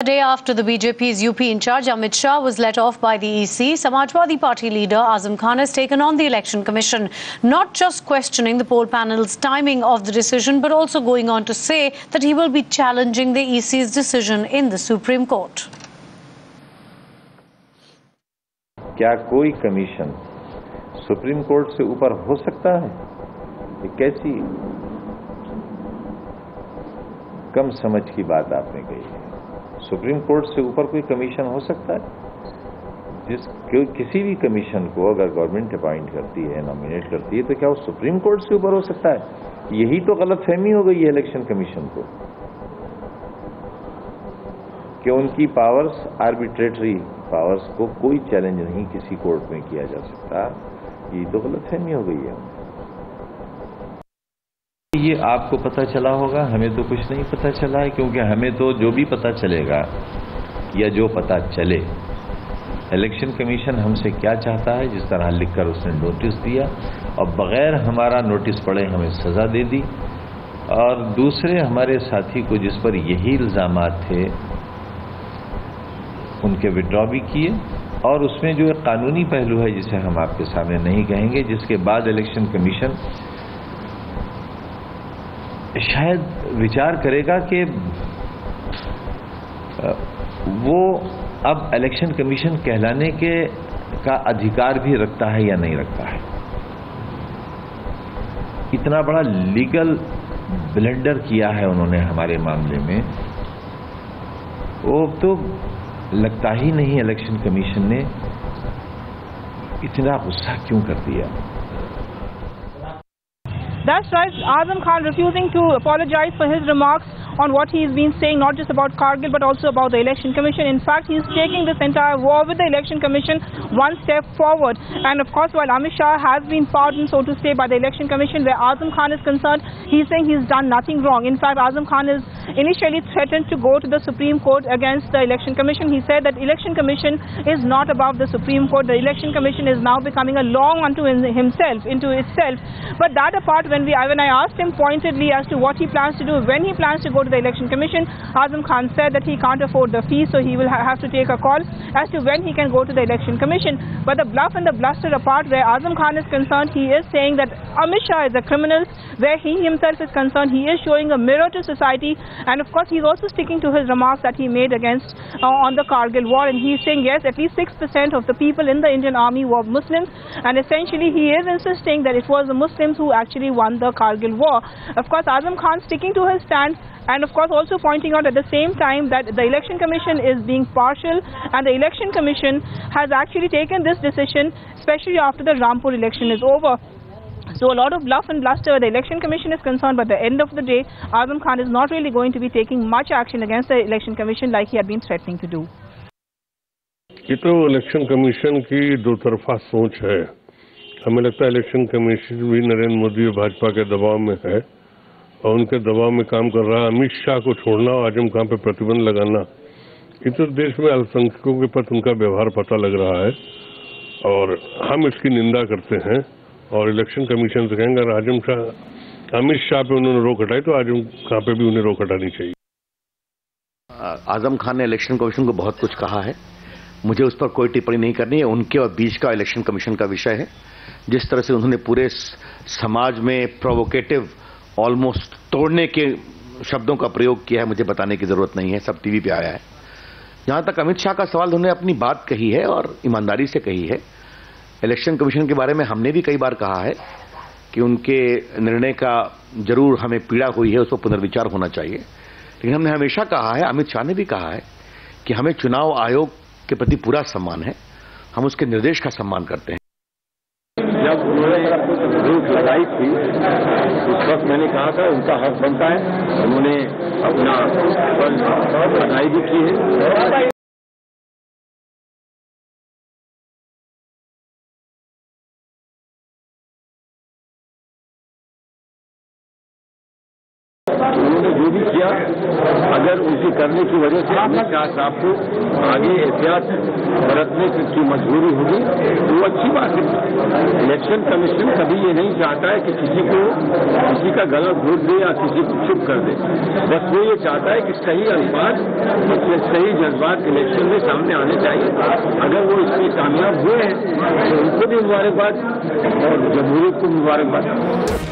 A day after the BJP's UP in charge Amit Shah was let off by the EC, Samajwadi Party leader Azam Khan has taken on the Election Commission, not just questioning the poll panel's timing of the decision, but also going on to say that he will be challenging the EC's decision in the Supreme Court. क्या कोई commission supreme court से ऊपर हो सकता है? ये कैसी कम समझ की बात आपने कही है। सुप्रीम कोर्ट से ऊपर कोई कमीशन हो सकता है? किसी भी कमीशन को अगर गवर्नमेंट अपॉइंट करती है, नॉमिनेट करती है, तो क्या वो सुप्रीम कोर्ट से ऊपर हो सकता है? यही तो गलतफहमी हो गई है इलेक्शन कमीशन को कि उनकी पावर्स, आर्बिट्रेटरी पावर्स को कोई चैलेंज नहीं किसी कोर्ट में किया जा सकता। ये तो गलतफहमी हो गई है। ये आपको पता चला होगा, हमें तो कुछ नहीं पता चला है, क्योंकि हमें तो जो भी पता चलेगा या जो पता चले, इलेक्शन कमीशन हमसे क्या चाहता है, जिस तरह लिखकर उसने नोटिस दिया और बगैर हमारा नोटिस पढ़े हमें सजा दे दी, और दूसरे हमारे साथी को जिस पर यही इल्जामात थे उनके विड्रॉ भी किए, और उसमें जो एक कानूनी पहलू है जिसे हम आपके सामने नहीं कहेंगे, जिसके बाद इलेक्शन कमीशन शायद विचार करेगा कि वो अब इलेक्शन कमीशन कहलाने का अधिकार भी रखता है या नहीं रखता है। इतना बड़ा लीगल ब्लंडर किया है उन्होंने हमारे मामले में, वो तो लगता ही नहीं इलेक्शन कमीशन ने इतना गुस्सा क्यों कर दिया। That's right. Azam Khan refusing to apologize for his remarks on what he's been saying, not just about Kargil but also about the Election Commission. In fact, he's taking this entire war with the Election Commission one step forward. And of course, while Amit Shah has been pardoned, so to say, by the Election Commission, where Azam Khan is concerned, he's saying he's done nothing wrong. In fact, Azam Khan is initially threatened to go to the Supreme Court against the Election Commission. He said that Election Commission is not above the Supreme Court. The Election Commission is now becoming a law unto himself, into itself. But that apart, when I asked him pointedly as to what he plans to do, when he plans to go to the Election Commission, Azam Khan said that he can't afford the fee, so he will have to take a call as to when he can go to the Election Commission. But the bluff and the bluster apart, where Azam Khan is concerned, he is saying that Amit Shah is a criminal. Where he himself is concerned, he is showing a mirror to society, and of course he's also sticking to his remarks that he made against on the Kargil war, and he's saying yes, at least 6% of the people in the Indian army were Muslims, and essentially he is insisting that it was the Muslims who actually won the Kargil war. Of course, Azam Khan sticking to his stand, and of course also pointing out at the same time that the Election Commission is being partial, and the Election Commission has actually taken this decision especially after the Rampur election is over. So a lot of bluff and bluster where the Election Commission is concerned, but at the end of the day, Azam Khan is not really going to be taking much action against the Election Commission like he had been threatening to do. ये तो election commission की दो तरफा सोच है। हमें लगता है इलेक्शन कमीशन भी नरेंद्र मोदी और भाजपा के दबाव में है और उनके दबाव में काम कर रहा है। अमित शाह को छोड़ना और आजम खान पर प्रतिबंध लगाना, ये तो देश में अल्पसंख्यकों के प्रति उनका व्यवहार पता लग रहा है और हम इसकी निंदा करते हैं। और इलेक्शन कमीशन से कहेंगे अगर अमित शाह पे उन्होंने रोक हटाई तो आजम खान पे भी उन्हें रोक हटानी चाहिए। आजम खान ने इलेक्शन कमीशन को बहुत कुछ कहा है, मुझे उस पर कोई टिप्पणी नहीं करनी है। उनके और बीच का इलेक्शन कमीशन का विषय है। जिस तरह से उन्होंने पूरे समाज में प्रोवोकेटिव, ऑलमोस्ट तोड़ने के शब्दों का प्रयोग किया है, मुझे बताने की जरूरत नहीं है, सब टीवी पे आया है। जहां तक अमित शाह का सवाल, उन्होंने अपनी बात कही है और ईमानदारी से कही है। इलेक्शन कमीशन के बारे में हमने भी कई बार कहा है कि उनके निर्णय का जरूर हमें पीड़ा हुई है, उस पर पुनर्विचार होना चाहिए। लेकिन हमने हमेशा कहा है, अमित शाह ने भी कहा है कि हमें चुनाव आयोग के प्रति पूरा सम्मान है, हम उसके निर्देश का सम्मान करते हैं। जब उन्होंने रोक लगाई थी उस वक्त मैंने कहा था उनका हक बनता है, उन्होंने अपना अदाई भी की है। उन्होंने जो जो भी किया, अगर उनके करने की वजह से अमित शाह साहब को आगे एहतियात बरतने की मजबूरी होगी तो वो अच्छी बात है। इलेक्शन कमीशन कभी ये नहीं चाहता है कि किसी का गला घोट दे या किसी को चुप कर दे। बस वो ये चाहता है कि सही अल्फाज, सही जज्बात इलेक्शन में सामने आने चाहिए। अगर वो इसमें कामयाब हुए हैं तो उनको भी मुबारकबाद और जमहूरियत को मुबारकबाद।